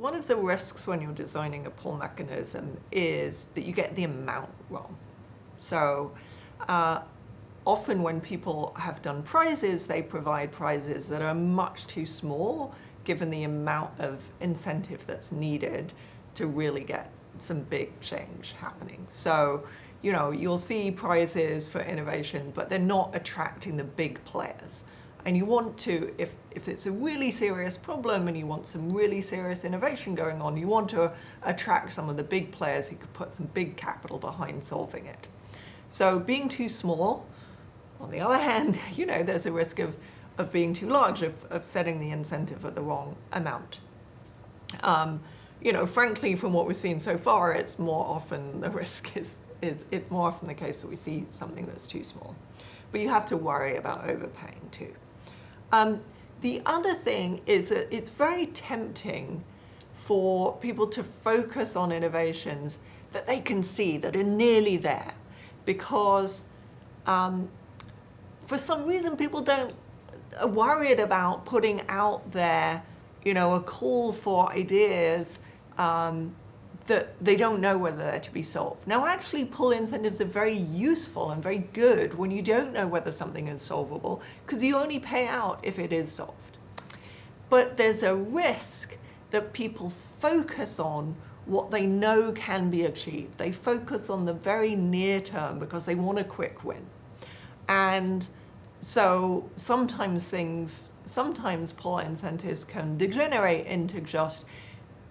One of the risks when you're designing a pull mechanism is that you get the amount wrong. So often when people have done prizes, they provide prizes that are much too small given the amount of incentive that's needed to really get some big change happening. So, you know, you'll see prizes for innovation, but they're not attracting the big players. And you want to, if it's a really serious problem and you want some really serious innovation going on, you want to attract some of the big players who could put some big capital behind solving it. So being too small, on the other hand, you know, there's a risk of being too large, of setting the incentive at the wrong amount. You know, frankly, from what we've seen so far, it's more often the risk is it's more often the case that we see something that's too small. But you have to worry about overpaying too. The other thing is that it's very tempting for people to focus on innovations that they can see that are nearly there, because for some reason people are worried about putting out there, you know, a call for ideas that they don't know whether they're to be solved. Now, actually, pull incentives are very useful and very good when you don't know whether something is solvable, because you only pay out if it is solved. But there's a risk that people focus on what they know can be achieved. They focus on the very near term because they want a quick win. And so sometimes pull incentives can degenerate into just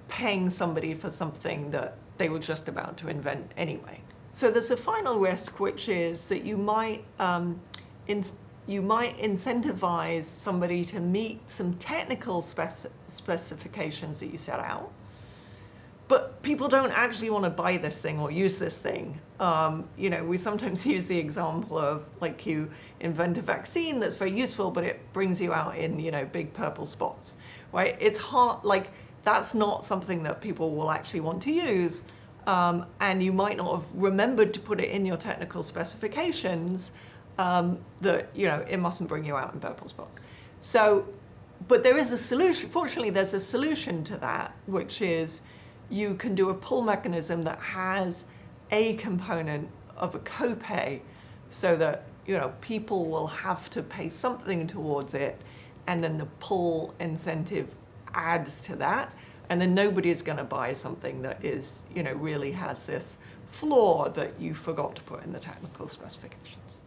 paying somebody for something that they were just about to invent anyway. So there's a final risk, which is that you might incentivize somebody to meet some technical specifications that you set out, but people don't actually want to buy this thing or use this thing. You know, we sometimes use the example of, like, you invent a vaccine that's very useful, but it brings you out in, you know, big purple spots, right? It's hard, like, that's not something that people will actually want to use, and you might not have remembered to put it in your technical specifications that, you know, it mustn't bring you out in purple spots. So, but there is the solution. Fortunately, there's a solution to that, which is you can do a pull mechanism that has a component of a copay, so that, you know, people will have to pay something towards it, and then the pull incentive adds to that, and then nobody's going to buy something that is, you know, really has this flaw that you forgot to put in the technical specifications.